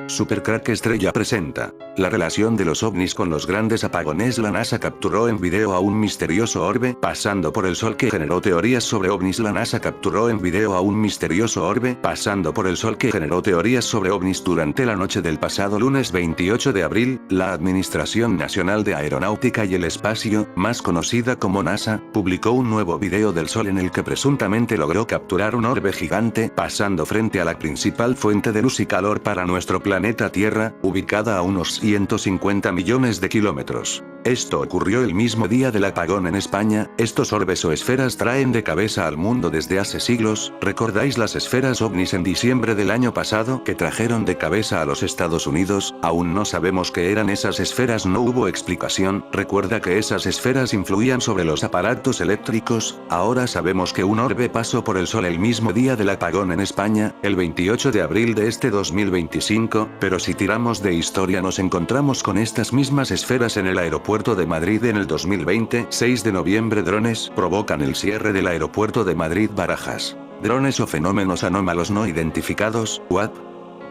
Supercrack Estrella presenta. La relación de los ovnis con los grandes apagones. La NASA capturó en video a un misterioso orbe pasando por el Sol que generó teorías sobre ovnis. La NASA capturó en video a un misterioso orbe pasando por el Sol que generó teorías sobre ovnis. Durante la noche del pasado lunes 28 de abril, la Administración Nacional de Aeronáutica y el Espacio, más conocida como NASA, publicó un nuevo video del Sol en el que presuntamente logró capturar un orbe gigante pasando frente a la principal fuente de luz y calor para nuestro planeta Tierra, ubicada a unos 150 millones de kilómetros. Esto ocurrió el mismo día del apagón en España. Estos orbes o esferas traen de cabeza al mundo desde hace siglos. ¿Recordáis las esferas ovnis en diciembre del año pasado que trajeron de cabeza a los Estados Unidos? Aún no sabemos qué eran esas esferas, no hubo explicación. Recuerda que esas esferas influían sobre los aparatos eléctricos. Ahora sabemos que un orbe pasó por el Sol el mismo día del apagón en España, el 28 de abril de este 2025, pero si tiramos de historia nos encontramos con estas mismas esferas en el aeropuerto de Madrid en el 2020, 6 de noviembre. Drones provocan el cierre del aeropuerto de Madrid-Barajas. Drones o fenómenos anómalos no identificados, ¿what?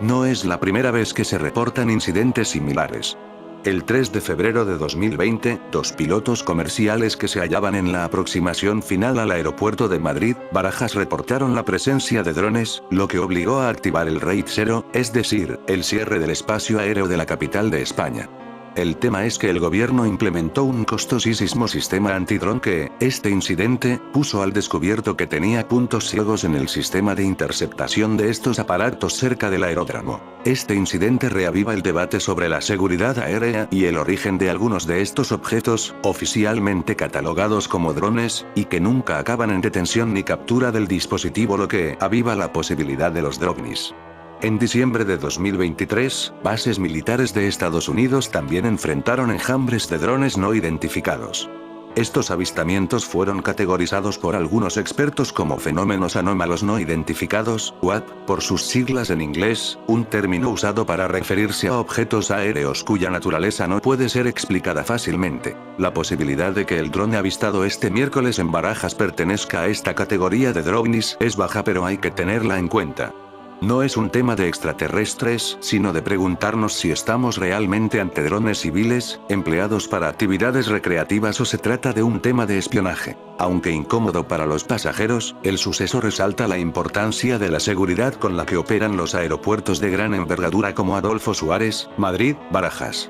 No es la primera vez que se reportan incidentes similares. El 3 de febrero de 2020, dos pilotos comerciales que se hallaban en la aproximación final al aeropuerto de Madrid-Barajas reportaron la presencia de drones, lo que obligó a activar el RAID 0, es decir, el cierre del espacio aéreo de la capital de España. El tema es que el gobierno implementó un costosísimo sistema antidrón que, este incidente, puso al descubierto que tenía puntos ciegos en el sistema de interceptación de estos aparatos cerca del aeródromo. Este incidente reaviva el debate sobre la seguridad aérea y el origen de algunos de estos objetos, oficialmente catalogados como drones, y que nunca acaban en detención ni captura del dispositivo, lo que aviva la posibilidad de los ovnis. En diciembre de 2023, bases militares de Estados Unidos también enfrentaron enjambres de drones no identificados. Estos avistamientos fueron categorizados por algunos expertos como fenómenos anómalos no identificados, UAP, por sus siglas en inglés, un término usado para referirse a objetos aéreos cuya naturaleza no puede ser explicada fácilmente. La posibilidad de que el dron avistado este miércoles en Barajas pertenezca a esta categoría de drones es baja, pero hay que tenerla en cuenta. No es un tema de extraterrestres, sino de preguntarnos si estamos realmente ante drones civiles, empleados para actividades recreativas, o se trata de un tema de espionaje. Aunque incómodo para los pasajeros, el suceso resalta la importancia de la seguridad con la que operan los aeropuertos de gran envergadura como Adolfo Suárez, Madrid, Barajas.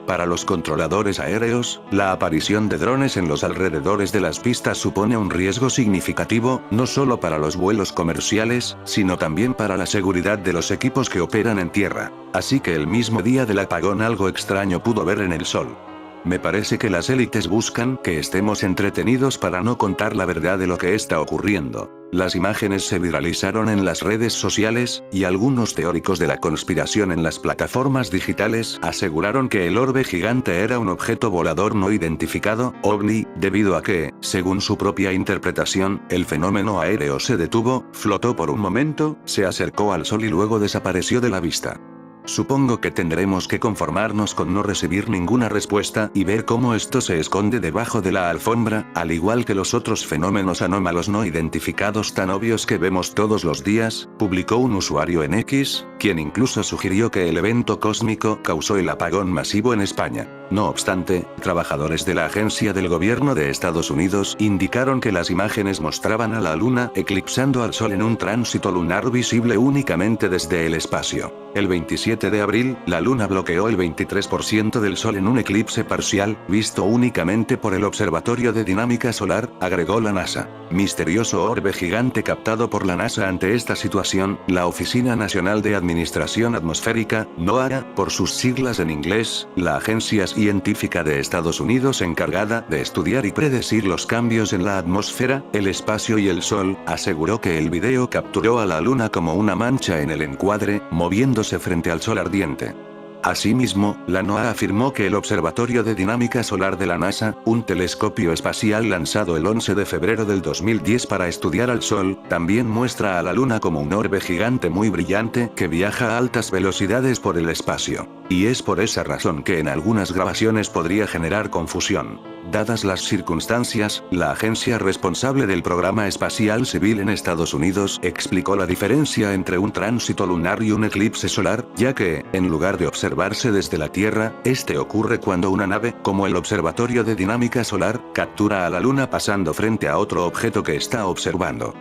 Para los controladores aéreos, la aparición de drones en los alrededores de las pistas supone un riesgo significativo, no solo para los vuelos comerciales, sino también para la seguridad de los equipos que operan en tierra. Así que el mismo día del apagón algo extraño pudo ver en el Sol. Me parece que las élites buscan que estemos entretenidos para no contar la verdad de lo que está ocurriendo. Las imágenes se viralizaron en las redes sociales, y algunos teóricos de la conspiración en las plataformas digitales aseguraron que el orbe gigante era un objeto volador no identificado, OVNI, debido a que, según su propia interpretación, el fenómeno aéreo se detuvo, flotó por un momento, se acercó al Sol y luego desapareció de la vista. Supongo que tendremos que conformarnos con no recibir ninguna respuesta y ver cómo esto se esconde debajo de la alfombra, al igual que los otros fenómenos anómalos no identificados tan obvios que vemos todos los días, publicó un usuario en X, quien incluso sugirió que el evento cósmico causó el apagón masivo en España. No obstante, trabajadores de la agencia del gobierno de Estados Unidos indicaron que las imágenes mostraban a la Luna eclipsando al Sol en un tránsito lunar visible únicamente desde el espacio. El 27 de abril, la Luna bloqueó el 23% del Sol en un eclipse parcial, visto únicamente por el Observatorio de Dinámica Solar, agregó la NASA. Misterioso orbe gigante captado por la NASA. Ante esta situación, la Oficina Nacional de Administración Atmosférica, NOAA, por sus siglas en inglés, la agencia científica de Estados Unidos encargada de estudiar y predecir los cambios en la atmósfera, el espacio y el Sol, aseguró que el video capturó a la Luna como una mancha en el encuadre, moviéndose frente al Sol ardiente. Asimismo, la NOAA afirmó que el Observatorio de Dinámica Solar de la NASA, un telescopio espacial lanzado el 11 de febrero del 2010 para estudiar al Sol, también muestra a la Luna como un orbe gigante muy brillante que viaja a altas velocidades por el espacio. Y es por esa razón que en algunas grabaciones podría generar confusión. Dadas las circunstancias, la agencia responsable del programa espacial civil en Estados Unidos explicó la diferencia entre un tránsito lunar y un eclipse solar, ya que, en lugar de observarse desde la Tierra, este ocurre cuando una nave, como el Observatorio de Dinámica Solar, captura a la Luna pasando frente a otro objeto que está observando.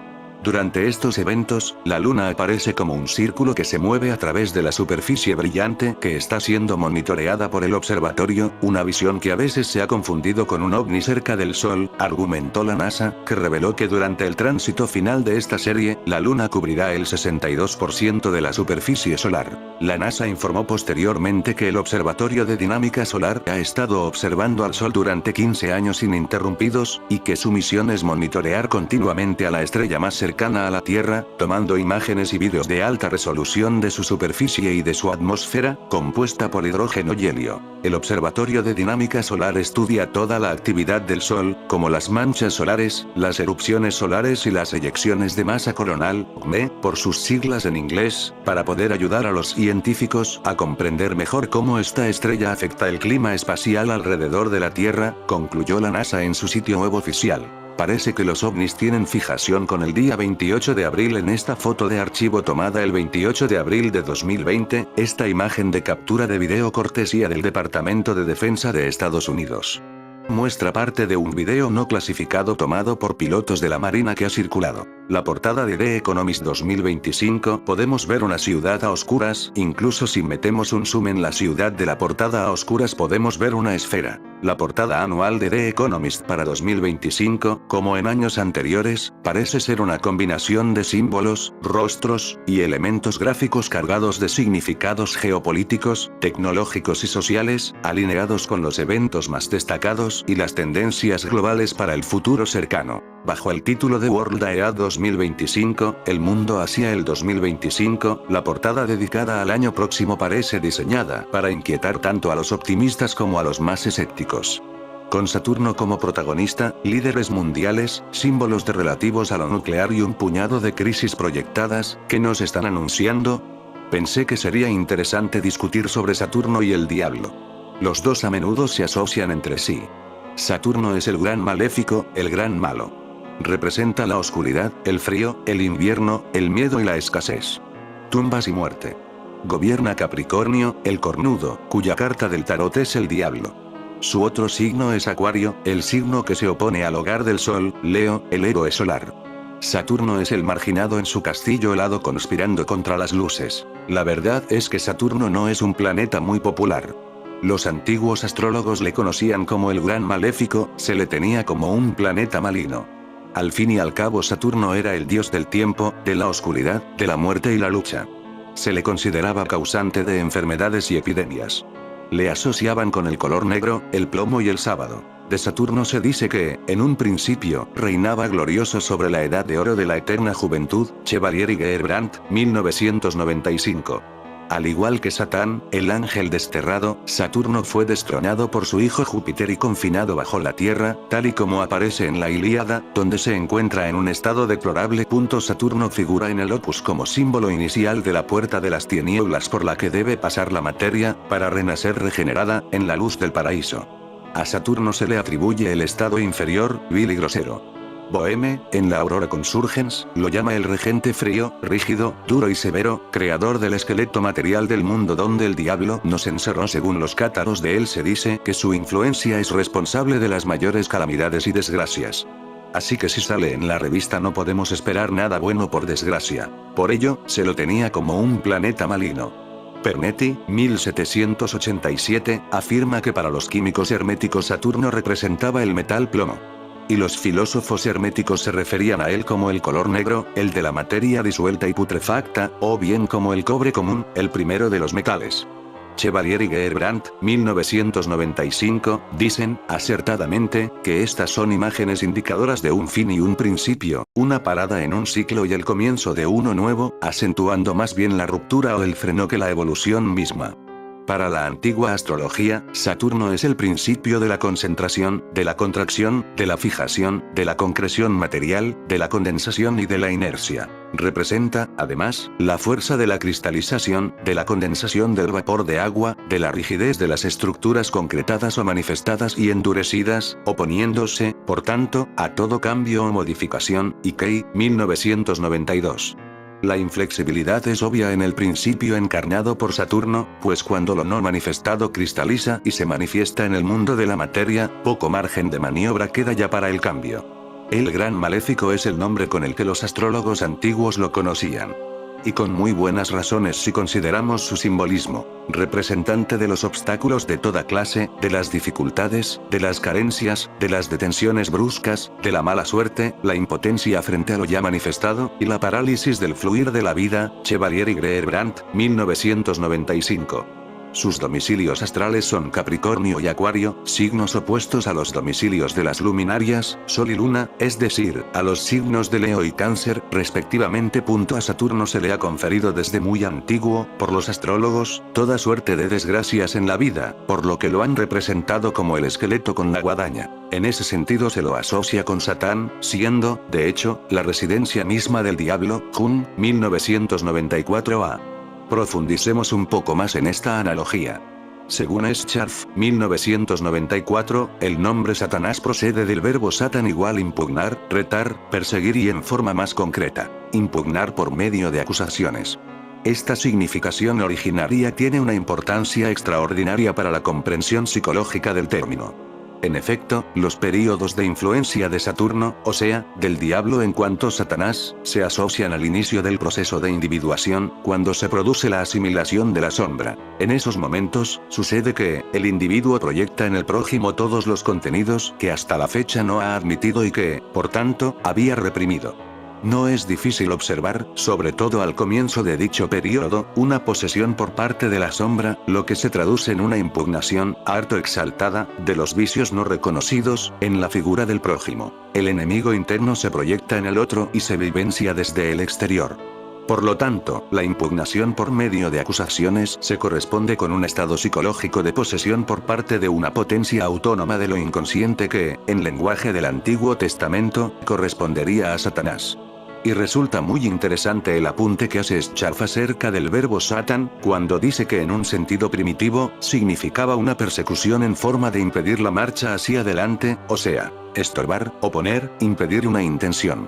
Durante estos eventos, la Luna aparece como un círculo que se mueve a través de la superficie brillante que está siendo monitoreada por el observatorio, una visión que a veces se ha confundido con un ovni cerca del Sol, argumentó la NASA, que reveló que durante el tránsito final de esta serie, la Luna cubrirá el 62% de la superficie solar. La NASA informó posteriormente que el Observatorio de Dinámica Solar ha estado observando al Sol durante 15 años ininterrumpidos, y que su misión es monitorear continuamente a la estrella más cercana a la Tierra, tomando imágenes y vídeos de alta resolución de su superficie y de su atmósfera, compuesta por hidrógeno y helio. El Observatorio de Dinámica Solar estudia toda la actividad del Sol, como las manchas solares, las erupciones solares y las eyecciones de masa coronal, (ME, por sus siglas en inglés), para poder ayudar a los científicos a comprender mejor cómo esta estrella afecta el clima espacial alrededor de la Tierra, concluyó la NASA en su sitio web oficial. Parece que los ovnis tienen fijación con el día 28 de abril en esta foto de archivo tomada el 28 de abril de 2020, esta imagen de captura de video cortesía del Departamento de Defensa de Estados Unidos. Muestra parte de un video no clasificado tomado por pilotos de la Marina que ha circulado. La portada de The Economist 2025 podemos ver una ciudad a oscuras, incluso si metemos un zoom en la ciudad de la portada a oscuras podemos ver una esfera. La portada anual de The Economist para 2025, como en años anteriores, parece ser una combinación de símbolos, rostros, y elementos gráficos cargados de significados geopolíticos, tecnológicos y sociales, alineados con los eventos más destacados y las tendencias globales para el futuro cercano. Bajo el título de World EA 2025, el mundo hacia el 2025, la portada dedicada al año próximo parece diseñada para inquietar tanto a los optimistas como a los más escépticos. Con Saturno como protagonista, líderes mundiales, símbolos de relativos a lo nuclear y un puñado de crisis proyectadas, ¿qué nos están anunciando? Pensé que sería interesante discutir sobre Saturno y el diablo. Los dos a menudo se asocian entre sí. Saturno es el gran maléfico, el gran malo. Representa la oscuridad, el frío, el invierno, el miedo y la escasez. Tumbas y muerte. Gobierna Capricornio, el cornudo, cuya carta del tarot es el diablo. Su otro signo es Acuario, el signo que se opone al hogar del Sol, Leo, el héroe solar. Saturno es el marginado en su castillo helado conspirando contra las luces. La verdad es que Saturno no es un planeta muy popular. Los antiguos astrólogos le conocían como el gran maléfico, se le tenía como un planeta maligno. Al fin y al cabo Saturno era el dios del tiempo, de la oscuridad, de la muerte y la lucha. Se le consideraba causante de enfermedades y epidemias. Le asociaban con el color negro, el plomo y el sábado. De Saturno se dice que, en un principio, reinaba glorioso sobre la edad de oro de la eterna juventud, Chevalier y Gerbrand, 1995. Al igual que Satán, el ángel desterrado, Saturno fue destronado por su hijo Júpiter y confinado bajo la tierra, tal y como aparece en la Ilíada, donde se encuentra en un estado deplorable. Saturno figura en el Opus como símbolo inicial de la puerta de las tinieblas por la que debe pasar la materia, para renacer regenerada, en la luz del paraíso. A Saturno se le atribuye el estado inferior, vil y grosero. Boheme, en la Aurora Consurgens, lo llama el regente frío, rígido, duro y severo, creador del esqueleto material del mundo donde el diablo nos encerró. Según los cátaros de él se dice que su influencia es responsable de las mayores calamidades y desgracias. Así que si sale en la revista no podemos esperar nada bueno por desgracia. Por ello, se lo tenía como un planeta maligno. Pernetti, 1787, afirma que para los químicos herméticos Saturno representaba el metal plomo. Y los filósofos herméticos se referían a él como el color negro, el de la materia disuelta y putrefacta, o bien como el cobre común, el primero de los metales. Chevalier y Gerbrand, 1995, dicen, acertadamente, que estas son imágenes indicadoras de un fin y un principio, una parada en un ciclo y el comienzo de uno nuevo, acentuando más bien la ruptura o el freno que la evolución misma. Para la antigua astrología, Saturno es el principio de la concentración, de la contracción, de la fijación, de la concreción material, de la condensación y de la inercia. Representa, además, la fuerza de la cristalización, de la condensación del vapor de agua, de la rigidez de las estructuras concretadas o manifestadas y endurecidas, oponiéndose, por tanto, a todo cambio o modificación, Ikei, 1992. La inflexibilidad es obvia en el principio encarnado por Saturno, pues cuando lo no manifestado cristaliza y se manifiesta en el mundo de la materia, poco margen de maniobra queda ya para el cambio. El Gran Maléfico es el nombre con el que los astrólogos antiguos lo conocían. Y con muy buenas razones si consideramos su simbolismo, representante de los obstáculos de toda clase, de las dificultades, de las carencias, de las detenciones bruscas, de la mala suerte, la impotencia frente a lo ya manifestado, y la parálisis del fluir de la vida. Chevalier y Greer-Brandt, 1995. Sus domicilios astrales son Capricornio y Acuario, signos opuestos a los domicilios de las luminarias, Sol y Luna, es decir, a los signos de Leo y Cáncer, respectivamente. A Saturno se le ha conferido desde muy antiguo, por los astrólogos, toda suerte de desgracias en la vida, por lo que lo han representado como el esqueleto con la guadaña. En ese sentido se lo asocia con Satán, siendo, de hecho, la residencia misma del diablo. Jun, 1994a. Profundicemos un poco más en esta analogía. Según Scharf, 1994, el nombre Satanás procede del verbo Satan igual impugnar, retar, perseguir y en forma más concreta, impugnar por medio de acusaciones. Esta significación originaria tiene una importancia extraordinaria para la comprensión psicológica del término. En efecto, los períodos de influencia de Saturno, o sea, del diablo en cuanto Satanás, se asocian al inicio del proceso de individuación, cuando se produce la asimilación de la sombra. En esos momentos, sucede que, el individuo proyecta en el prójimo todos los contenidos que hasta la fecha no ha admitido y que, por tanto, había reprimido. No es difícil observar, sobre todo al comienzo de dicho periodo, una posesión por parte de la sombra, lo que se traduce en una impugnación, harto exaltada, de los vicios no reconocidos, en la figura del prójimo. El enemigo interno se proyecta en el otro y se vivencia desde el exterior. Por lo tanto, la impugnación por medio de acusaciones se corresponde con un estado psicológico de posesión por parte de una potencia autónoma de lo inconsciente que, en lenguaje del Antiguo Testamento, correspondería a Satanás. Y resulta muy interesante el apunte que hace Scharf acerca del verbo Satan, cuando dice que en un sentido primitivo, significaba una persecución en forma de impedir la marcha hacia adelante, o sea, estorbar, oponer, impedir una intención.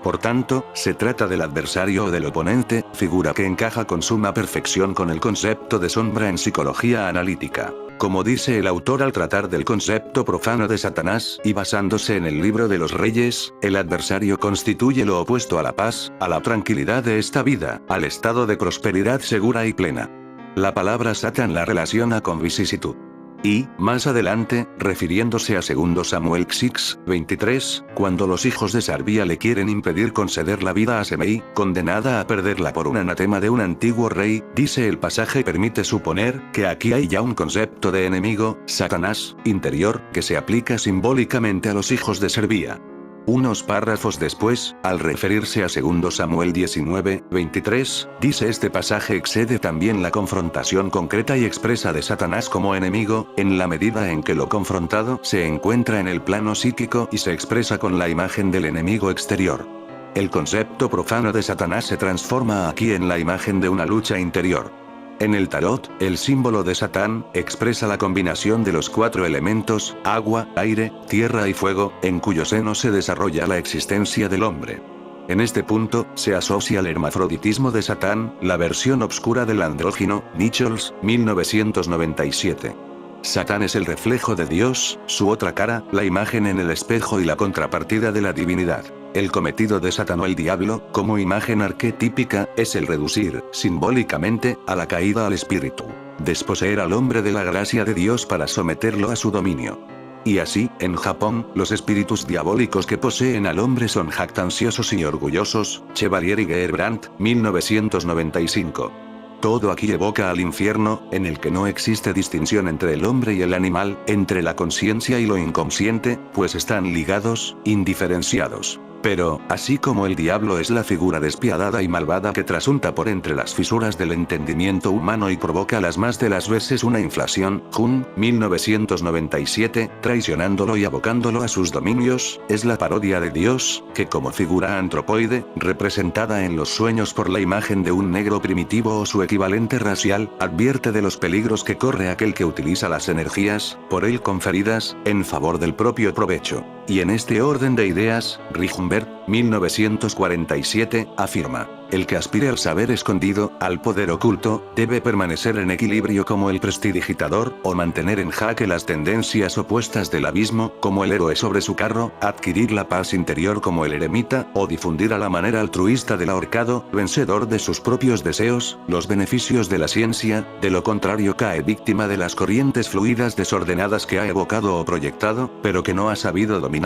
Por tanto, se trata del adversario o del oponente, figura que encaja con suma perfección con el concepto de sombra en psicología analítica. Como dice el autor al tratar del concepto profano de Satanás y basándose en el libro de los Reyes, el adversario constituye lo opuesto a la paz, a la tranquilidad de esta vida, al estado de prosperidad segura y plena. La palabra Satán la relaciona con vicisitud. Y, más adelante, refiriéndose a 2 Samuel 6, 23, cuando los hijos de Sarbía le quieren impedir conceder la vida a Semei, condenada a perderla por un anatema de un antiguo rey, dice el pasaje permite suponer que aquí hay ya un concepto de enemigo, Satanás, interior, que se aplica simbólicamente a los hijos de Sarbía. Unos párrafos después, al referirse a 2 Samuel 19, 23, dice este pasaje excede también la confrontación concreta y expresa de Satanás como enemigo, en la medida en que lo confrontado se encuentra en el plano psíquico y se expresa con la imagen del enemigo exterior. El concepto profano de Satanás se transforma aquí en la imagen de una lucha interior. En el tarot, el símbolo de Satán expresa la combinación de los 4 elementos, agua, aire, tierra y fuego, en cuyo seno se desarrolla la existencia del hombre. En este punto, se asocia el hermafroditismo de Satán, la versión obscura del andrógino, Nichols, 1997. Satán es el reflejo de Dios, su otra cara, la imagen en el espejo y la contrapartida de la divinidad. El cometido de Satán o el diablo, como imagen arquetípica, es el reducir, simbólicamente, a la caída al espíritu. Desposeer al hombre de la gracia de Dios para someterlo a su dominio. Y así, en Japón, los espíritus diabólicos que poseen al hombre son jactanciosos y orgullosos. Chevalier y Greer-Brandt, 1995. Todo aquí evoca al infierno, en el que no existe distinción entre el hombre y el animal, entre la conciencia y lo inconsciente, pues están ligados, indiferenciados. Pero, así como el diablo es la figura despiadada y malvada que trasunta por entre las fisuras del entendimiento humano y provoca las más de las veces una inflación, Jun, 1997, traicionándolo y abocándolo a sus dominios, es la parodia de Dios, que como figura antropoide, representada en los sueños por la imagen de un negro primitivo o su equivalente racial, advierte de los peligros que corre aquel que utiliza las energías, por él conferidas, en favor del propio provecho. Y en este orden de ideas, Rijnberg, 1947, afirma: el que aspire al saber escondido, al poder oculto, debe permanecer en equilibrio como el prestidigitador, o mantener en jaque las tendencias opuestas del abismo, como el héroe sobre su carro, adquirir la paz interior como el eremita, o difundir a la manera altruista del ahorcado, vencedor de sus propios deseos, los beneficios de la ciencia, de lo contrario cae víctima de las corrientes fluidas desordenadas que ha evocado o proyectado, pero que no ha sabido dominar.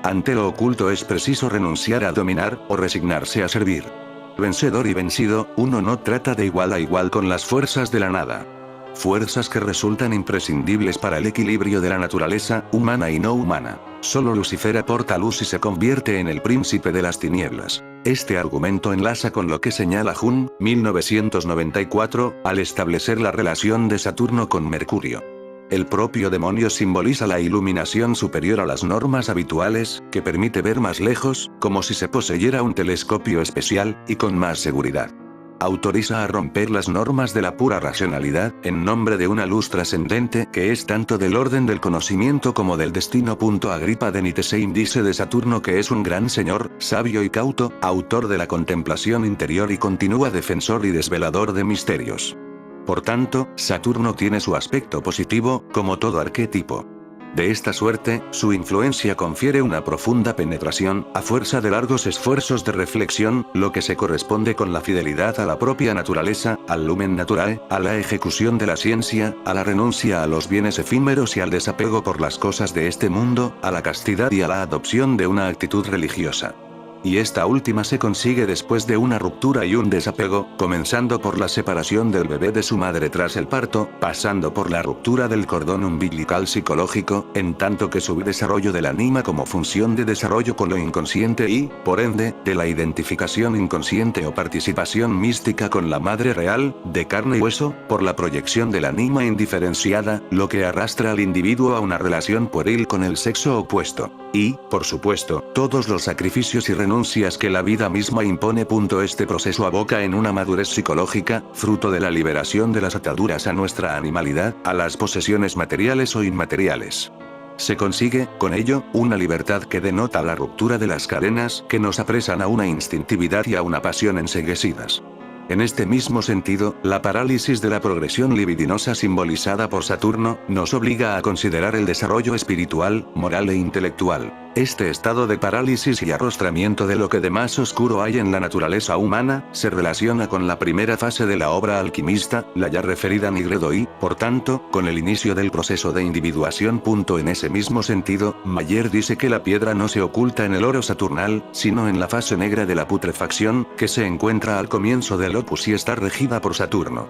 Ante lo oculto es preciso renunciar a dominar, o resignarse a servir. Vencedor y vencido, uno no trata de igual a igual con las fuerzas de la nada. Fuerzas que resultan imprescindibles para el equilibrio de la naturaleza, humana y no humana. Solo Lucifer aporta luz y se convierte en el príncipe de las tinieblas. Este argumento enlaza con lo que señala Jun, 1994, al establecer la relación de Saturno con Mercurio. El propio demonio simboliza la iluminación superior a las normas habituales, que permite ver más lejos, como si se poseyera un telescopio especial, y con más seguridad. Autoriza a romper las normas de la pura racionalidad, en nombre de una luz trascendente que es tanto del orden del conocimiento como del destino. Agripa de Nitesheim dice de Saturno que es un gran señor, sabio y cauto, autor de la contemplación interior y continúa defensor y desvelador de misterios. Por tanto, Saturno tiene su aspecto positivo, como todo arquetipo. De esta suerte, su influencia confiere una profunda penetración, a fuerza de largos esfuerzos de reflexión, lo que se corresponde con la fidelidad a la propia naturaleza, al lumen natural, a la ejecución de la ciencia, a la renuncia a los bienes efímeros y al desapego por las cosas de este mundo, a la castidad y a la adopción de una actitud religiosa. Y esta última se consigue después de una ruptura y un desapego, comenzando por la separación del bebé de su madre tras el parto, pasando por la ruptura del cordón umbilical psicológico, en tanto que su desarrollo del ánima como función de desarrollo con lo inconsciente y, por ende, de la identificación inconsciente o participación mística con la madre real, de carne y hueso, por la proyección del ánima indiferenciada, lo que arrastra al individuo a una relación pueril con el sexo opuesto. Y, por supuesto, todos los sacrificios y renuncias que la vida misma impone. Este proceso aboca en una madurez psicológica, fruto de la liberación de las ataduras a nuestra animalidad, a las posesiones materiales o inmateriales. Se consigue, con ello, una libertad que denota la ruptura de las cadenas que nos apresan a una instintividad y a una pasión enceguecidas. En este mismo sentido, la parálisis de la progresión libidinosa simbolizada por Saturno, nos obliga a considerar el desarrollo espiritual, moral e intelectual. Este estado de parálisis y arrostramiento de lo que de más oscuro hay en la naturaleza humana, se relaciona con la primera fase de la obra alquimista, la ya referida Nigredo y, por tanto, con el inicio del proceso de individuación. En ese mismo sentido, Mayer dice que la piedra no se oculta en el oro saturnal, sino en la fase negra de la putrefacción, que se encuentra al comienzo del opus y está regida por Saturno.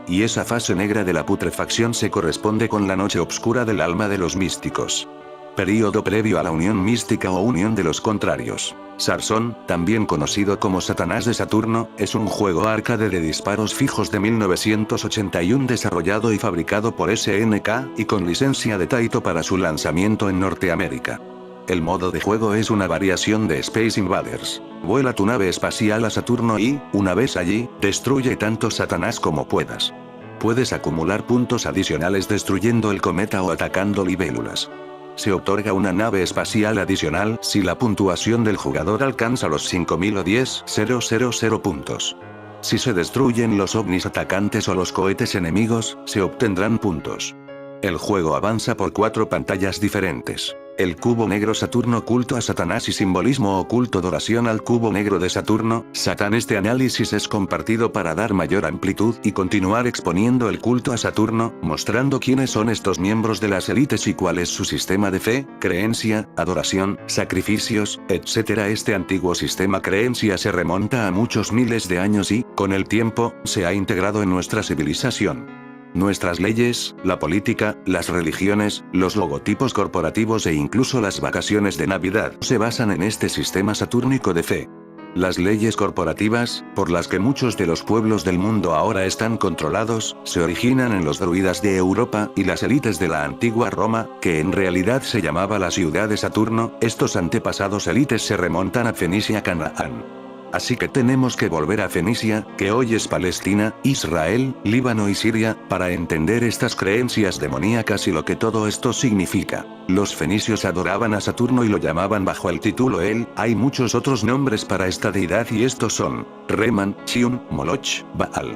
Y esa fase negra de la putrefacción se corresponde con la noche obscura del alma de los místicos. Período previo a la unión mística o unión de los contrarios. Sarsón, también conocido como Satanás de Saturno, es un juego arcade de disparos fijos de 1981 desarrollado y fabricado por SNK, y con licencia de Taito para su lanzamiento en Norteamérica. El modo de juego es una variación de Space Invaders. Vuela tu nave espacial a Saturno y, una vez allí, destruye tanto Satanás como puedas. Puedes acumular puntos adicionales destruyendo el cometa o atacando libélulas. Se otorga una nave espacial adicional si la puntuación del jugador alcanza los 5000 o 10.000 puntos. Si se destruyen los ovnis atacantes o los cohetes enemigos, se obtendrán puntos. El juego avanza por 4 pantallas diferentes. El cubo negro Saturno, culto a Satanás y simbolismo oculto de oración al cubo negro de Saturno, Satán. Este análisis es compartido para dar mayor amplitud y continuar exponiendo el culto a Saturno, mostrando quiénes son estos miembros de las élites y cuál es su sistema de fe, creencia, adoración, sacrificios, etc. Este antiguo sistema creencia se remonta a muchos miles de años y, con el tiempo, se ha integrado en nuestra civilización. Nuestras leyes, la política, las religiones, los logotipos corporativos e incluso las vacaciones de Navidad se basan en este sistema satúrnico de fe. Las leyes corporativas, por las que muchos de los pueblos del mundo ahora están controlados, se originan en los druidas de Europa y las élites de la antigua Roma, que en realidad se llamaba la ciudad de Saturno. Estos antepasados élites se remontan a Fenicia, Canaán. Así que tenemos que volver a Fenicia, que hoy es Palestina, Israel, Líbano y Siria, para entender estas creencias demoníacas y lo que todo esto significa. Los fenicios adoraban a Saturno y lo llamaban bajo el título El. Hay muchos otros nombres para esta deidad y estos son Reman, Chiun, Moloch, Baal.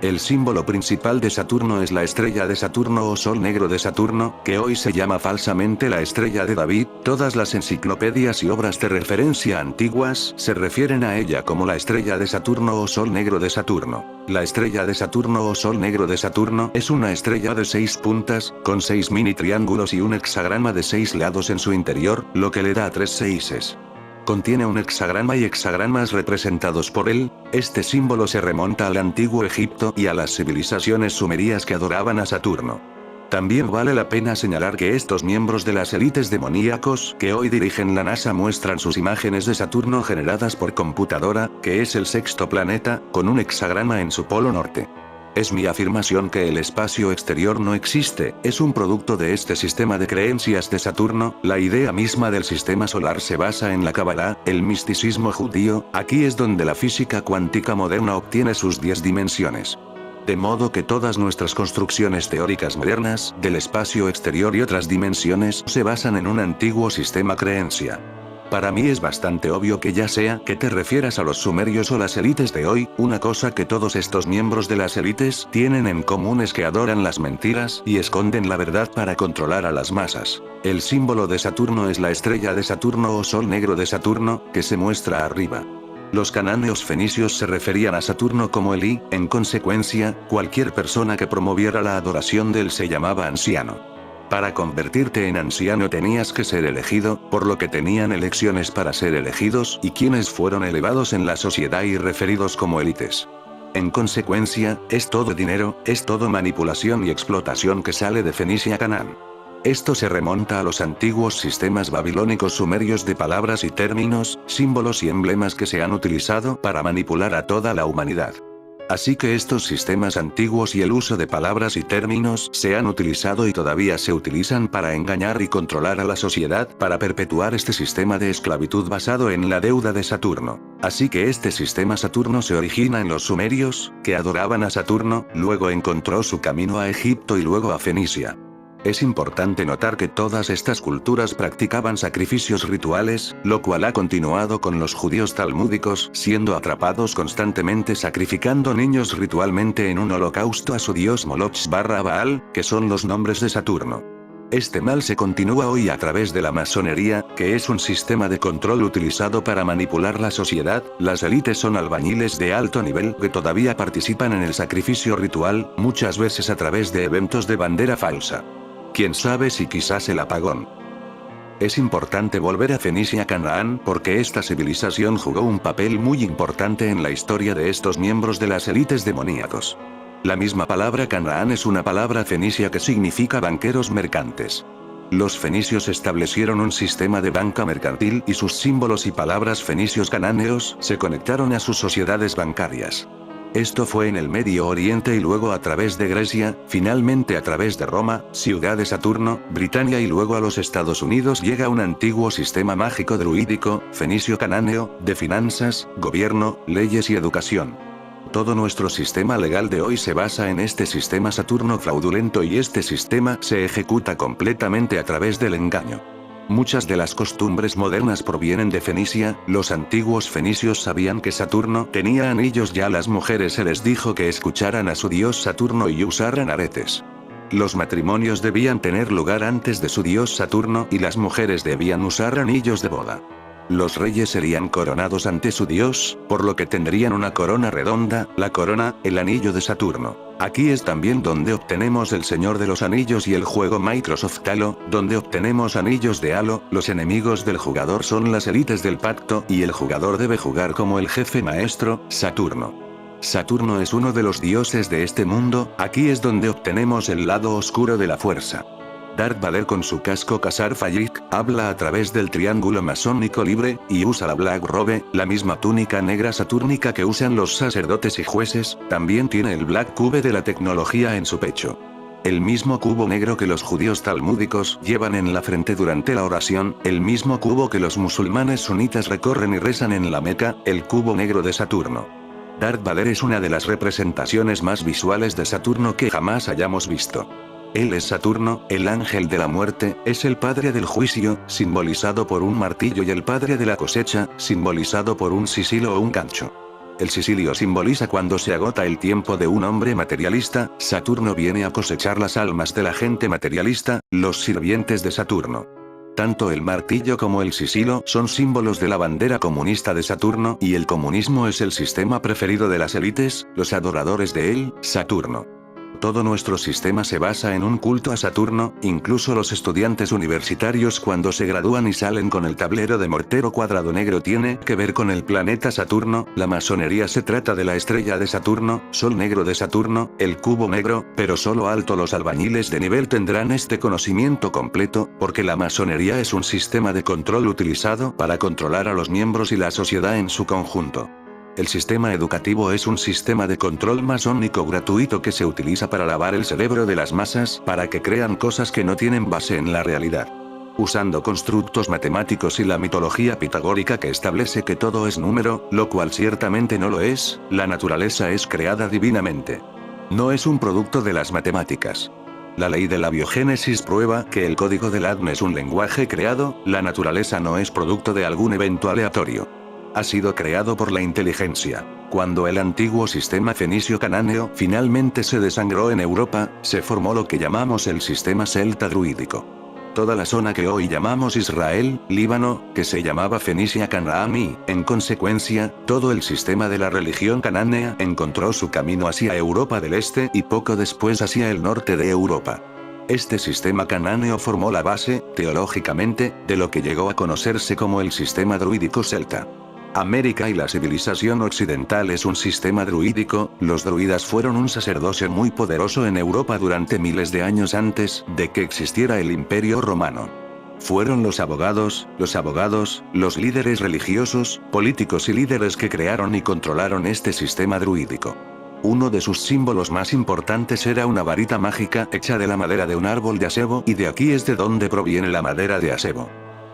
El símbolo principal de Saturno es la estrella de Saturno o Sol Negro de Saturno, que hoy se llama falsamente la estrella de David. Todas las enciclopedias y obras de referencia antiguas se refieren a ella como la estrella de Saturno o Sol Negro de Saturno. La estrella de Saturno o Sol Negro de Saturno es una estrella de 6 puntas, con 6 mini triángulos y un hexagrama de 6 lados en su interior, lo que le da 3 seises. Contiene un hexagrama y hexagramas representados por él. Este símbolo se remonta al antiguo Egipto y a las civilizaciones sumerias que adoraban a Saturno. También vale la pena señalar que estos miembros de las élites demoníacos que hoy dirigen la NASA muestran sus imágenes de Saturno generadas por computadora, que es el sexto planeta, con un hexagrama en su polo norte. Es mi afirmación que el espacio exterior no existe, es un producto de este sistema de creencias de Saturno. La idea misma del sistema solar se basa en la Kabbalah, el misticismo judío. Aquí es donde la física cuántica moderna obtiene sus 10 dimensiones. De modo que todas nuestras construcciones teóricas modernas, del espacio exterior y otras dimensiones, se basan en un antiguo sistema creencia. Para mí es bastante obvio que ya sea que te refieras a los sumerios o las élites de hoy, una cosa que todos estos miembros de las élites tienen en común es que adoran las mentiras y esconden la verdad para controlar a las masas. El símbolo de Saturno es la estrella de Saturno o Sol Negro de Saturno, que se muestra arriba. Los cananeos fenicios se referían a Saturno como Eli. En consecuencia, cualquier persona que promoviera la adoración de él se llamaba anciano. Para convertirte en anciano tenías que ser elegido, por lo que tenían elecciones para ser elegidos y quienes fueron elevados en la sociedad y referidos como élites. En consecuencia, es todo dinero, es todo manipulación y explotación que sale de Fenicia a Canaán. Esto se remonta a los antiguos sistemas babilónicos sumerios de palabras y términos, símbolos y emblemas que se han utilizado para manipular a toda la humanidad. Así que estos sistemas antiguos y el uso de palabras y términos se han utilizado y todavía se utilizan para engañar y controlar a la sociedad, para perpetuar este sistema de esclavitud basado en la deuda de Saturno. Así que este sistema Saturno se origina en los sumerios, que adoraban a Saturno, luego encontró su camino a Egipto y luego a Fenicia. Es importante notar que todas estas culturas practicaban sacrificios rituales, lo cual ha continuado con los judíos talmúdicos, siendo atrapados constantemente sacrificando niños ritualmente en un holocausto a su dios Moloch/Baal, que son los nombres de Saturno. Este mal se continúa hoy a través de la masonería, que es un sistema de control utilizado para manipular la sociedad. Las élites son albañiles de alto nivel que todavía participan en el sacrificio ritual, muchas veces a través de eventos de bandera falsa. Quién sabe si quizás el apagón. Es importante volver a Fenicia, Canaán, porque esta civilización jugó un papel muy importante en la historia de estos miembros de las élites demoníacos. La misma palabra Canaán es una palabra fenicia que significa banqueros mercantes. Los fenicios establecieron un sistema de banca mercantil y sus símbolos y palabras fenicios cananeos se conectaron a sus sociedades bancarias. Esto fue en el Medio Oriente y luego a través de Grecia, finalmente a través de Roma, ciudad de Saturno, Britania y luego a los Estados Unidos llega un antiguo sistema mágico druídico, fenicio-canáneo, de finanzas, gobierno, leyes y educación. Todo nuestro sistema legal de hoy se basa en este sistema Saturno fraudulento y este sistema se ejecuta completamente a través del engaño. Muchas de las costumbres modernas provienen de Fenicia. Los antiguos fenicios sabían que Saturno tenía anillos y a las mujeres se les dijo que escucharan a su dios Saturno y usaran aretes. Los matrimonios debían tener lugar antes de su dios Saturno y las mujeres debían usar anillos de boda. Los reyes serían coronados ante su dios, por lo que tendrían una corona redonda, la corona, el anillo de Saturno. Aquí es también donde obtenemos el Señor de los Anillos y el juego Microsoft Halo, donde obtenemos anillos de Halo. Los enemigos del jugador son las élites del pacto y el jugador debe jugar como el jefe maestro, Saturno. Saturno es uno de los dioses de este mundo, aquí es donde obtenemos el lado oscuro de la fuerza. Darth Vader con su casco Khazar Farik, habla a través del triángulo masónico libre, y usa la Black Robe, la misma túnica negra satúrnica que usan los sacerdotes y jueces, también tiene el Black Cube de la tecnología en su pecho. El mismo cubo negro que los judíos talmúdicos llevan en la frente durante la oración, el mismo cubo que los musulmanes sunitas recorren y rezan en la Meca, el cubo negro de Saturno. Darth Vader es una de las representaciones más visuales de Saturno que jamás hayamos visto. Él es Saturno, el ángel de la muerte, es el padre del juicio, simbolizado por un martillo, y el padre de la cosecha, simbolizado por un sicilo o un gancho. El sicilio simboliza cuando se agota el tiempo de un hombre materialista, Saturno viene a cosechar las almas de la gente materialista, los sirvientes de Saturno. Tanto el martillo como el sicilo son símbolos de la bandera comunista de Saturno, y el comunismo es el sistema preferido de las élites, los adoradores de él, Saturno. Todo nuestro sistema se basa en un culto a Saturno, incluso los estudiantes universitarios cuando se gradúan y salen con el tablero de mortero cuadrado negro tiene que ver con el planeta Saturno, la masonería se trata de la estrella de Saturno, sol negro de Saturno, el cubo negro, pero solo alto los albañiles de nivel tendrán este conocimiento completo, porque la masonería es un sistema de control utilizado para controlar a los miembros y la sociedad en su conjunto. El sistema educativo es un sistema de control masónico gratuito que se utiliza para lavar el cerebro de las masas para que crean cosas que no tienen base en la realidad. Usando constructos matemáticos y la mitología pitagórica que establece que todo es número, lo cual ciertamente no lo es, la naturaleza es creada divinamente. No es un producto de las matemáticas. La ley de la biogénesis prueba que el código del ADN es un lenguaje creado, la naturaleza no es producto de algún evento aleatorio. Ha sido creado por la inteligencia. Cuando el antiguo sistema fenicio-canáneo finalmente se desangró en Europa, se formó lo que llamamos el sistema celta druídico. Toda la zona que hoy llamamos Israel, Líbano, que se llamaba Fenicia Canaán y, en consecuencia, todo el sistema de la religión canánea encontró su camino hacia Europa del Este y poco después hacia el norte de Europa. Este sistema canáneo formó la base, teológicamente, de lo que llegó a conocerse como el sistema druídico celta. América y la civilización occidental es un sistema druídico, los druidas fueron un sacerdocio muy poderoso en Europa durante miles de años antes de que existiera el Imperio Romano. Fueron los abogados, los líderes religiosos, políticos y líderes que crearon y controlaron este sistema druídico. Uno de sus símbolos más importantes era una varita mágica hecha de la madera de un árbol de acebo, y de aquí es de donde proviene la madera de acebo.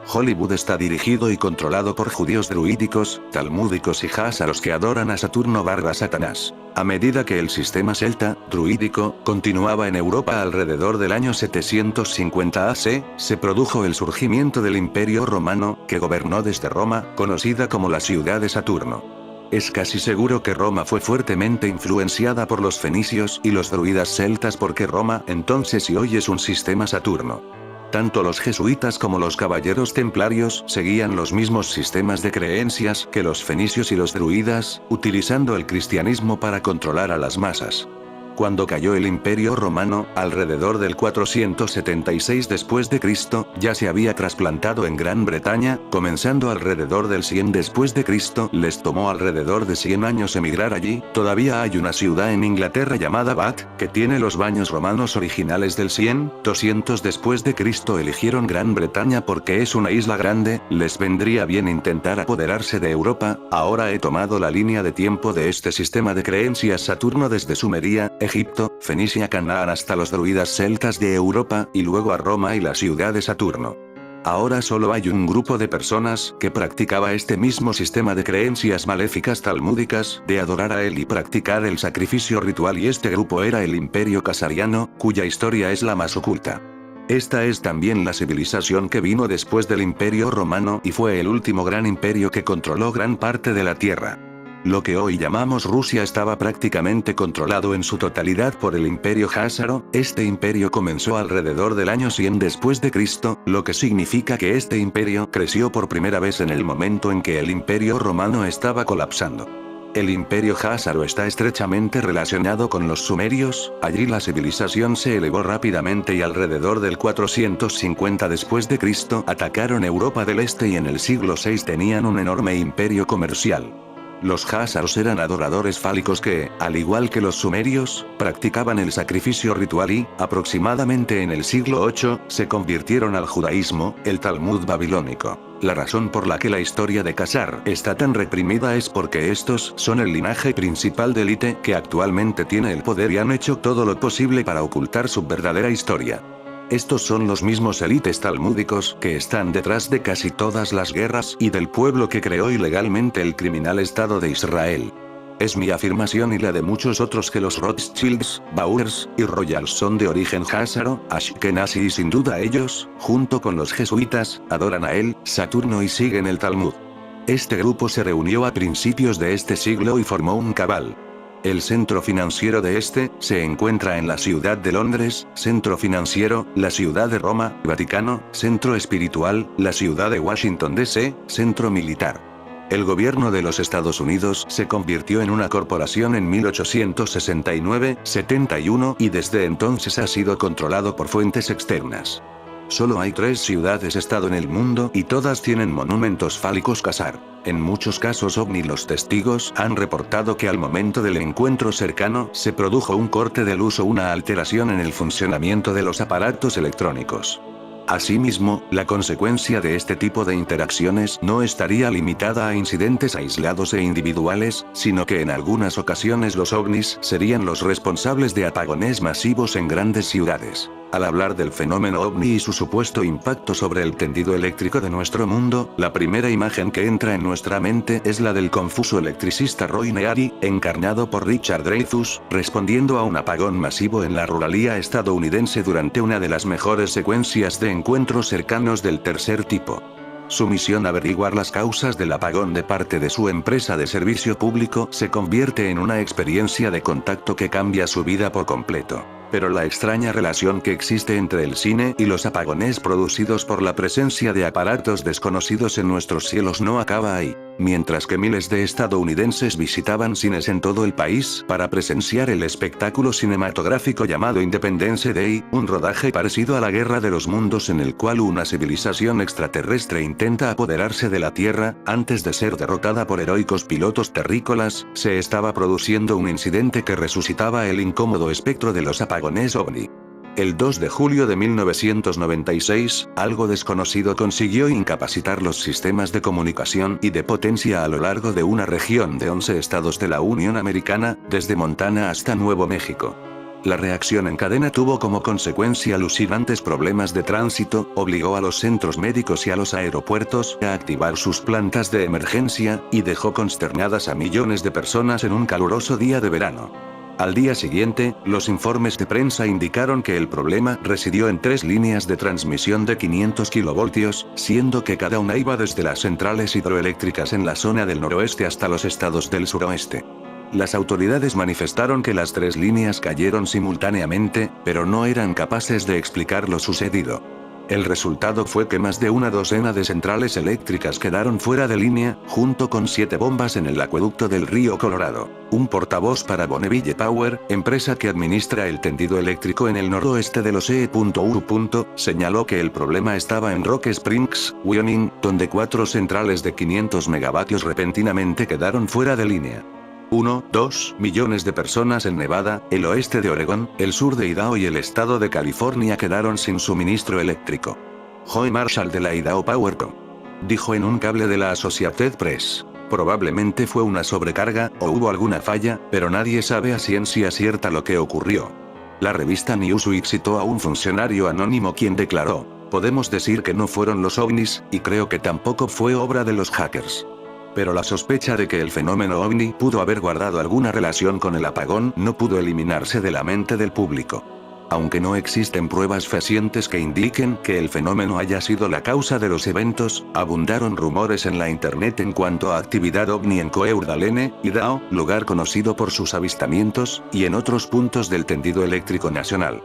Hollywood está dirigido y controlado por judíos druídicos, talmúdicos y házaros que adoran a Saturno / Satanás. A medida que el sistema celta, druídico, continuaba en Europa alrededor del año 750 AC, se produjo el surgimiento del Imperio Romano, que gobernó desde Roma, conocida como la ciudad de Saturno. Es casi seguro que Roma fue fuertemente influenciada por los fenicios y los druidas celtas porque Roma entonces y hoy es un sistema Saturno. Tanto los jesuitas como los caballeros templarios seguían los mismos sistemas de creencias que los fenicios y los druidas, utilizando el cristianismo para controlar a las masas. Cuando cayó el Imperio Romano, alrededor del 476 después de Cristo, ya se había trasplantado en Gran Bretaña, comenzando alrededor del 100 después de Cristo, les tomó alrededor de 100 años emigrar allí. Todavía hay una ciudad en Inglaterra llamada Bath, que tiene los baños romanos originales del 100, 200 después de Cristo. Eligieron Gran Bretaña porque es una isla grande, les vendría bien intentar apoderarse de Europa. Ahora he tomado la línea de tiempo de este sistema de creencias Saturno desde Sumeria, Egipto, Fenicia, Canaán hasta los druidas celtas de Europa, y luego a Roma y la ciudad de Saturno. Ahora solo hay un grupo de personas que practicaba este mismo sistema de creencias maléficas talmúdicas, de adorar a él y practicar el sacrificio ritual, y este grupo era el Imperio Khazariano, cuya historia es la más oculta. Esta es también la civilización que vino después del Imperio Romano y fue el último gran imperio que controló gran parte de la Tierra. Lo que hoy llamamos Rusia estaba prácticamente controlado en su totalidad por el Imperio Házaro. Este imperio comenzó alrededor del año 100 después de Cristo, lo que significa que este imperio creció por primera vez en el momento en que el Imperio Romano estaba colapsando. El Imperio Házaro está estrechamente relacionado con los sumerios, allí la civilización se elevó rápidamente y alrededor del 450 después de Cristo atacaron Europa del Este y en el siglo VI tenían un enorme imperio comercial. Los Hazaros eran adoradores fálicos que, al igual que los sumerios, practicaban el sacrificio ritual y, aproximadamente en el siglo VIII, se convirtieron al judaísmo, el Talmud babilónico. La razón por la que la historia de Khazar está tan reprimida es porque estos son el linaje principal de élite que actualmente tiene el poder y han hecho todo lo posible para ocultar su verdadera historia. Estos son los mismos élites talmúdicos que están detrás de casi todas las guerras y del pueblo que creó ilegalmente el criminal Estado de Israel. Es mi afirmación y la de muchos otros que los Rothschilds, Bauers y Royals son de origen házaro, ashkenazi y sin duda ellos, junto con los jesuitas, adoran a él, Saturno y siguen el Talmud. Este grupo se reunió a principios de este siglo y formó un cabal. El centro financiero de este, se encuentra en la ciudad de Londres, centro financiero, la ciudad de Roma, Vaticano, centro espiritual, la ciudad de Washington D.C., centro militar. El gobierno de los Estados Unidos se convirtió en una corporación en 1869-71 y desde entonces ha sido controlado por fuentes externas. Solo hay 3 ciudades-estado en el mundo y todas tienen monumentos fálicos Khazar. En muchos casos ovni los testigos han reportado que al momento del encuentro cercano se produjo un corte de luz o una alteración en el funcionamiento de los aparatos electrónicos. Asimismo, la consecuencia de este tipo de interacciones no estaría limitada a incidentes aislados e individuales, sino que en algunas ocasiones los ovnis serían los responsables de apagones masivos en grandes ciudades. Al hablar del fenómeno ovni y su supuesto impacto sobre el tendido eléctrico de nuestro mundo, la primera imagen que entra en nuestra mente es la del confuso electricista Roy Neary, encarnado por Richard Dreyfuss, respondiendo a un apagón masivo en la ruralía estadounidense durante una de las mejores secuencias de encuentros cercanos del tercer tipo. Su misión averiguar las causas del apagón de parte de su empresa de servicio público se convierte en una experiencia de contacto que cambia su vida por completo. Pero la extraña relación que existe entre el cine y los apagones producidos por la presencia de aparatos desconocidos en nuestros cielos no acaba ahí. Mientras que miles de estadounidenses visitaban cines en todo el país para presenciar el espectáculo cinematográfico llamado Independence Day, un rodaje parecido a la Guerra de los Mundos en el cual una civilización extraterrestre intenta apoderarse de la Tierra, antes de ser derrotada por heroicos pilotos terrícolas, se estaba produciendo un incidente que resucitaba el incómodo espectro de los apagones ovni. El 2 de julio de 1996, algo desconocido consiguió incapacitar los sistemas de comunicación y de potencia a lo largo de una región de 11 estados de la Unión Americana, desde Montana hasta Nuevo México. La reacción en cadena tuvo como consecuencia alucinantes problemas de tránsito, obligó a los centros médicos y a los aeropuertos a activar sus plantas de emergencia, y dejó consternadas a millones de personas en un caluroso día de verano. Al día siguiente, los informes de prensa indicaron que el problema residió en 3 líneas de transmisión de 500 kilovoltios, siendo que cada una iba desde las centrales hidroeléctricas en la zona del noroeste hasta los estados del suroeste. Las autoridades manifestaron que las 3 líneas cayeron simultáneamente, pero no eran capaces de explicar lo sucedido. El resultado fue que más de una docena de centrales eléctricas quedaron fuera de línea, junto con 7 bombas en el acueducto del río Colorado. Un portavoz para Bonneville Power, empresa que administra el tendido eléctrico en el noroeste de los EE.U. señaló que el problema estaba en Rock Springs, Wyoming, donde 4 centrales de 500 megavatios repentinamente quedaron fuera de línea. 1,2 millones de personas en Nevada, el oeste de Oregón, el sur de Idaho y el estado de California quedaron sin suministro eléctrico. Joe Marshall de la Idaho Power Co. dijo en un cable de la Associated Press: probablemente fue una sobrecarga, o hubo alguna falla, pero nadie sabe a ciencia cierta lo que ocurrió. La revista Newsweek citó a un funcionario anónimo quien declaró: podemos decir que no fueron los ovnis, y creo que tampoco fue obra de los hackers. Pero la sospecha de que el fenómeno ovni pudo haber guardado alguna relación con el apagón no pudo eliminarse de la mente del público. Aunque no existen pruebas fehacientes que indiquen que el fenómeno haya sido la causa de los eventos, abundaron rumores en la internet en cuanto a actividad ovni en Coeur d'Alene, Idaho, lugar conocido por sus avistamientos, y en otros puntos del tendido eléctrico nacional.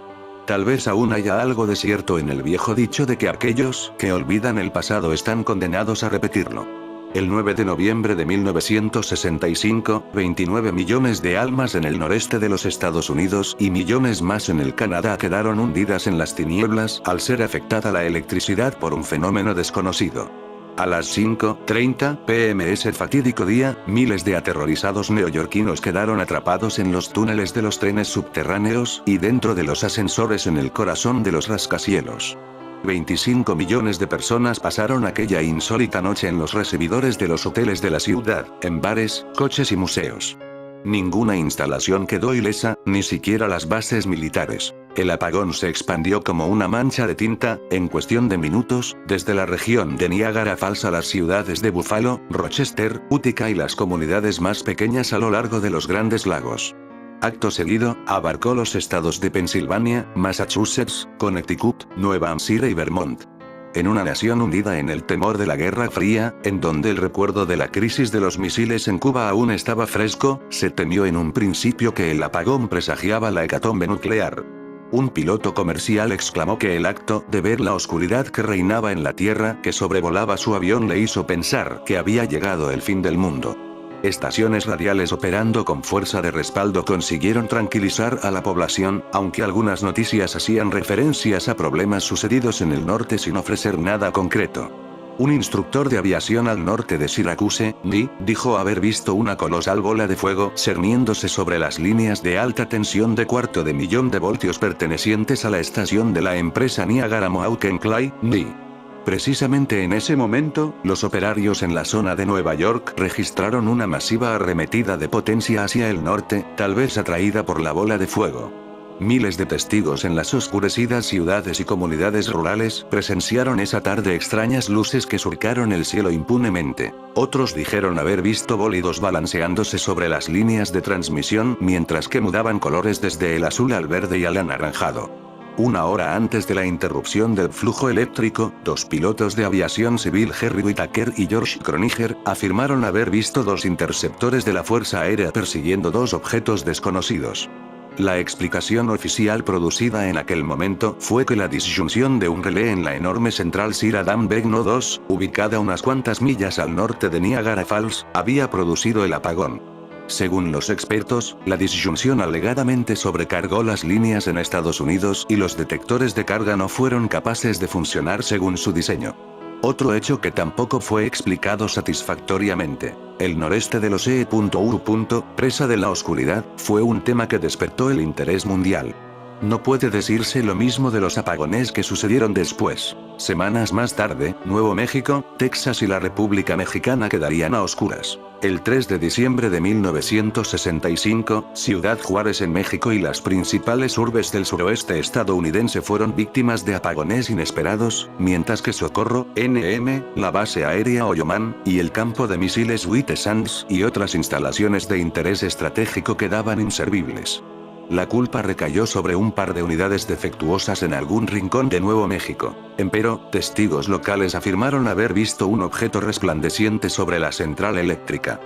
Tal vez aún haya algo de cierto en el viejo dicho de que aquellos que olvidan el pasado están condenados a repetirlo. El 9 de noviembre de 1965, 29 millones de almas en el noreste de los Estados Unidos y millones más en el Canadá quedaron hundidas en las tinieblas al ser afectada la electricidad por un fenómeno desconocido. A las 5:30 p.m. ese fatídico día, miles de aterrorizados neoyorquinos quedaron atrapados en los túneles de los trenes subterráneos, y dentro de los ascensores en el corazón de los rascacielos. 25 millones de personas pasaron aquella insólita noche en los recibidores de los hoteles de la ciudad, en bares, coches y museos. Ninguna instalación quedó ilesa, ni siquiera las bases militares. El apagón se expandió como una mancha de tinta, en cuestión de minutos, desde la región de Niágara Falls a las ciudades de Buffalo, Rochester, Utica y las comunidades más pequeñas a lo largo de los Grandes Lagos. Acto seguido, abarcó los estados de Pensilvania, Massachusetts, Connecticut, Nueva Hampshire y Vermont. En una nación hundida en el temor de la Guerra Fría, en donde el recuerdo de la crisis de los misiles en Cuba aún estaba fresco, se temió en un principio que el apagón presagiaba la hecatombe nuclear. Un piloto comercial exclamó que el acto de ver la oscuridad que reinaba en la tierra que sobrevolaba su avión le hizo pensar que había llegado el fin del mundo. Estaciones radiales operando con fuerza de respaldo consiguieron tranquilizar a la población, aunque algunas noticias hacían referencias a problemas sucedidos en el norte sin ofrecer nada concreto. Un instructor de aviación al norte de Syracuse, Lee, dijo haber visto una colosal bola de fuego cerniéndose sobre las líneas de alta tensión de 1/4 de voltios pertenecientes a la estación de la empresa Niagara Mohawk Clay, Lee. Precisamente en ese momento, los operarios en la zona de Nueva York registraron una masiva arremetida de potencia hacia el norte, tal vez atraída por la bola de fuego. Miles de testigos en las oscurecidas ciudades y comunidades rurales presenciaron esa tarde extrañas luces que surcaron el cielo impunemente. Otros dijeron haber visto bólidos balanceándose sobre las líneas de transmisión mientras que mudaban colores desde el azul al verde y al anaranjado. Una hora antes de la interrupción del flujo eléctrico, dos pilotos de aviación civil Harry Whittaker y George Croninger afirmaron haber visto dos interceptores de la Fuerza Aérea persiguiendo dos objetos desconocidos. La explicación oficial producida en aquel momento fue que la disyunción de un relé en la enorme central Sir Adam Bagnall 2, ubicada unas cuantas millas al norte de Niagara Falls, había producido el apagón. Según los expertos, la disyunción alegadamente sobrecargó las líneas en Estados Unidos y los detectores de carga no fueron capaces de funcionar según su diseño. Otro hecho que tampoco fue explicado satisfactoriamente. El noreste de los E.U. presa de la oscuridad, fue un tema que despertó el interés mundial. No puede decirse lo mismo de los apagones que sucedieron después. Semanas más tarde, Nuevo México, Texas y la República Mexicana quedarían a oscuras. El 3 de diciembre de 1965, Ciudad Juárez en México y las principales urbes del suroeste estadounidense fueron víctimas de apagones inesperados, mientras que Socorro, NM, la base aérea Oyomán, y el campo de misiles White Sands y otras instalaciones de interés estratégico quedaban inservibles. La culpa recayó sobre un par de unidades defectuosas en algún rincón de Nuevo México. Empero, testigos locales afirmaron haber visto un objeto resplandeciente sobre la central eléctrica.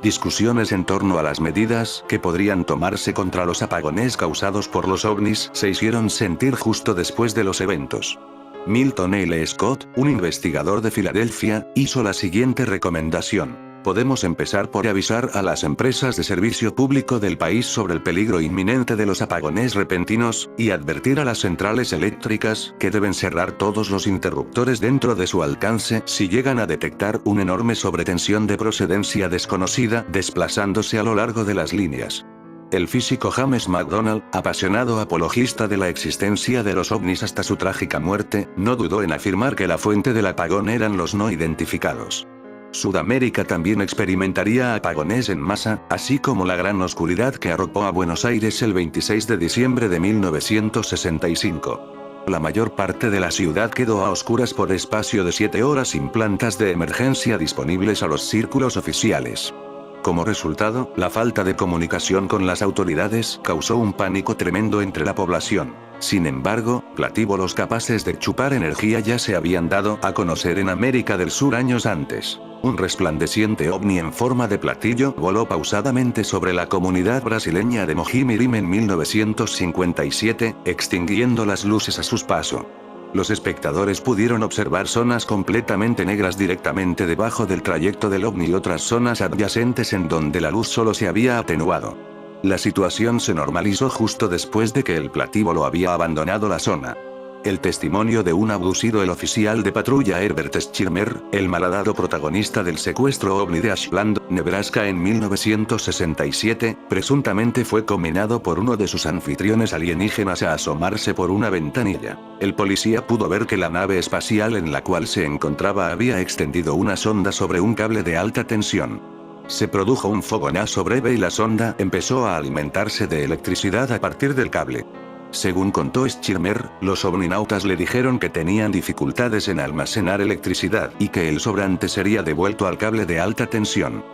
Discusiones en torno a las medidas que podrían tomarse contra los apagones causados por los ovnis se hicieron sentir justo después de los eventos. Milton L. Scott, un investigador de Filadelfia, hizo la siguiente recomendación. Podemos empezar por avisar a las empresas de servicio público del país sobre el peligro inminente de los apagones repentinos, y advertir a las centrales eléctricas que deben cerrar todos los interruptores dentro de su alcance si llegan a detectar una enorme sobretensión de procedencia desconocida desplazándose a lo largo de las líneas. El físico James McDonald, apasionado apologista de la existencia de los ovnis hasta su trágica muerte, no dudó en afirmar que la fuente del apagón eran los no identificados. Sudamérica también experimentaría apagones en masa, así como la gran oscuridad que arropó a Buenos Aires el 26 de diciembre de 1965. La mayor parte de la ciudad quedó a oscuras por espacio de 7 horas sin plantas de emergencia disponibles a los círculos oficiales. Como resultado, la falta de comunicación con las autoridades causó un pánico tremendo entre la población. Sin embargo, platíbulos capaces de chupar energía ya se habían dado a conocer en América del Sur años antes. Un resplandeciente ovni en forma de platillo voló pausadamente sobre la comunidad brasileña de Mojimirim en 1957, extinguiendo las luces a su paso. Los espectadores pudieron observar zonas completamente negras directamente debajo del trayecto del ovni y otras zonas adyacentes en donde la luz solo se había atenuado. La situación se normalizó justo después de que el platíbulo había abandonado la zona. El testimonio de un abducido. El oficial de patrulla Herbert Schirmer, el malhadado protagonista del secuestro ovni de Ashland, Nebraska en 1967, presuntamente fue combinado por uno de sus anfitriones alienígenas a asomarse por una ventanilla. El policía pudo ver que la nave espacial en la cual se encontraba había extendido una sonda sobre un cable de alta tensión. Se produjo un fogonazo breve y la sonda empezó a alimentarse de electricidad a partir del cable. Según contó Schirmer, los ovninautas le dijeron que tenían dificultades en almacenar electricidad y que el sobrante sería devuelto al cable de alta tensión.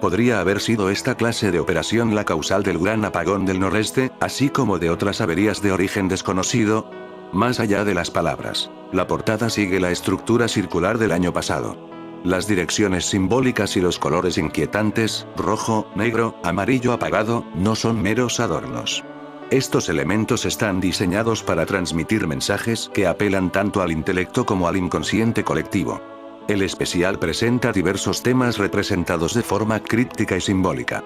¿Podría haber sido esta clase de operación la causal del gran apagón del noreste, así como de otras averías de origen desconocido? Más allá de las palabras, la portada sigue la estructura circular del año pasado. Las direcciones simbólicas y los colores inquietantes, rojo, negro, amarillo apagado, no son meros adornos. Estos elementos están diseñados para transmitir mensajes que apelan tanto al intelecto como al inconsciente colectivo. El especial presenta diversos temas representados de forma críptica y simbólica.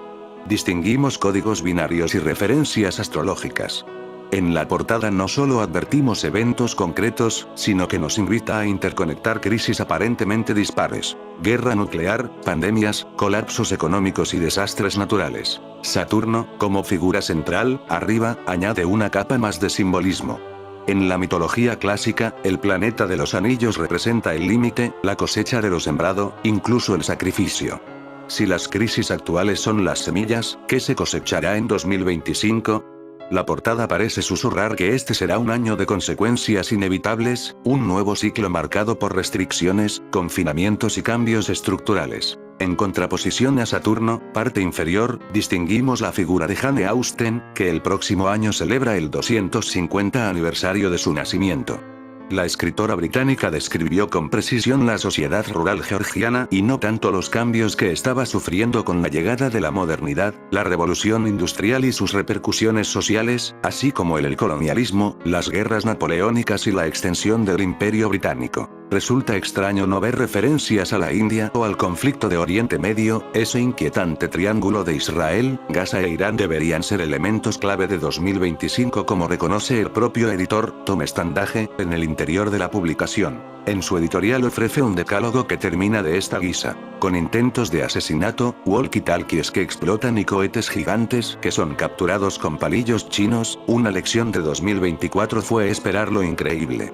Distinguimos códigos binarios y referencias astrológicas. En la portada no solo advertimos eventos concretos, sino que nos invita a interconectar crisis aparentemente dispares: guerra nuclear, pandemias, colapsos económicos y desastres naturales. Saturno, como figura central, arriba, añade una capa más de simbolismo. En la mitología clásica, el planeta de los anillos representa el límite, la cosecha de lo sembrado, incluso el sacrificio. Si las crisis actuales son las semillas, ¿qué se cosechará en 2025? La portada parece susurrar que este será un año de consecuencias inevitables, un nuevo ciclo marcado por restricciones, confinamientos y cambios estructurales. En contraposición a Saturno, parte inferior, distinguimos la figura de Jane Austen, que el próximo año celebra el 250 aniversario de su nacimiento. La escritora británica describió con precisión la sociedad rural georgiana y no tanto los cambios que estaba sufriendo con la llegada de la modernidad, la revolución industrial y sus repercusiones sociales, así como el colonialismo, las guerras napoleónicas y la extensión del Imperio Británico. Resulta extraño no ver referencias a la India o al conflicto de Oriente Medio. Ese inquietante triángulo de Israel, Gaza e Irán deberían ser elementos clave de 2025, como reconoce el propio editor, Tom Standage, en el interior de la publicación. En su editorial ofrece un decálogo que termina de esta guisa: con intentos de asesinato, walkie-talkies que explotan y cohetes gigantes que son capturados con palillos chinos, una lección de 2024 fue esperar lo increíble.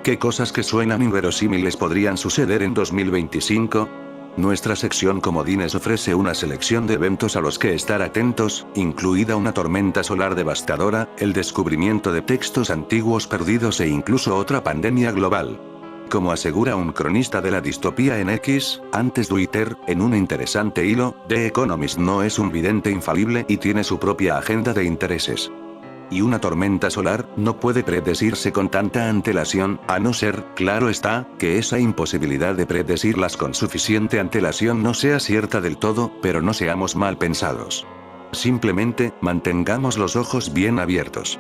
¿Qué cosas que suenan inverosímiles podrían suceder en 2025? Nuestra sección Comodines ofrece una selección de eventos a los que estar atentos, incluida una tormenta solar devastadora, el descubrimiento de textos antiguos perdidos e incluso otra pandemia global. Como asegura un cronista de la distopía en X, antes Twitter, en un interesante hilo, The Economist no es un vidente infalible y tiene su propia agenda de intereses. Y una tormenta solar no puede predecirse con tanta antelación, a no ser, claro está, que esa imposibilidad de predecirlas con suficiente antelación no sea cierta del todo, pero no seamos mal pensados. Simplemente, mantengamos los ojos bien abiertos.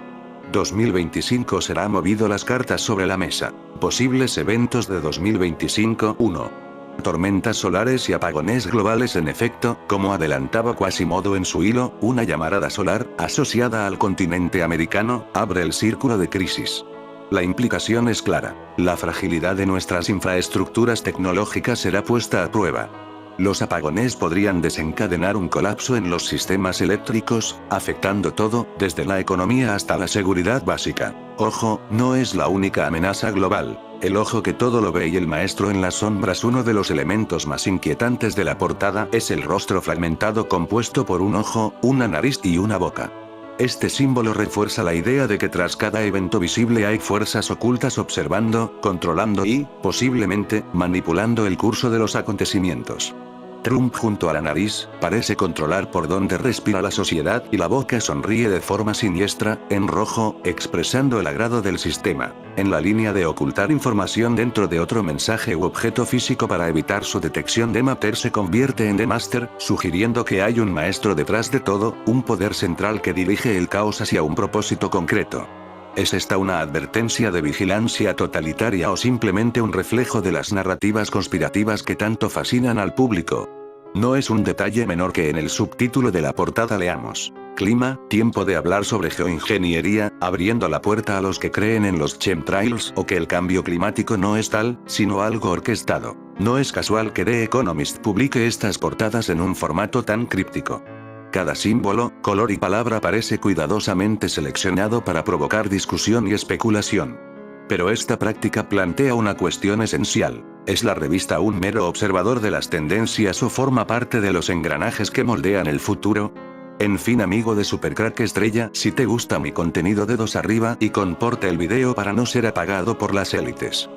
2025 será movido. Las cartas sobre la mesa. Posibles eventos de 2025. 1. Tormentas solares y apagones globales. En efecto, como adelantaba Quasimodo en su hilo, una llamarada solar, asociada al continente americano, abre el círculo de crisis. La implicación es clara: la fragilidad de nuestras infraestructuras tecnológicas será puesta a prueba. Los apagones podrían desencadenar un colapso en los sistemas eléctricos, afectando todo, desde la economía hasta la seguridad básica. Ojo, no es la única amenaza global. El ojo que todo lo ve y el maestro en las sombras. Uno de los elementos más inquietantes de la portada es el rostro fragmentado compuesto por un ojo, una nariz y una boca. Este símbolo refuerza la idea de que tras cada evento visible hay fuerzas ocultas observando, controlando y, posiblemente, manipulando el curso de los acontecimientos. Trump junto a la nariz, parece controlar por dónde respira la sociedad y la boca sonríe de forma siniestra, en rojo, expresando el agrado del sistema. En la línea de ocultar información dentro de otro mensaje u objeto físico para evitar su detección, Demeter se convierte en The Master, sugiriendo que hay un maestro detrás de todo, un poder central que dirige el caos hacia un propósito concreto. ¿Es esta una advertencia de vigilancia totalitaria o simplemente un reflejo de las narrativas conspirativas que tanto fascinan al público? No es un detalle menor que en el subtítulo de la portada leamos: Clima, tiempo de hablar sobre geoingeniería, abriendo la puerta a los que creen en los chemtrails o que el cambio climático no es tal, sino algo orquestado. No es casual que The Economist publique estas portadas en un formato tan críptico. Cada símbolo, color y palabra parece cuidadosamente seleccionado para provocar discusión y especulación. Pero esta práctica plantea una cuestión esencial: ¿es la revista un mero observador de las tendencias o forma parte de los engranajes que moldean el futuro? En fin, amigo de Supercrack Estrella, si te gusta mi contenido, dedos arriba y comporta el video para no ser apagado por las élites.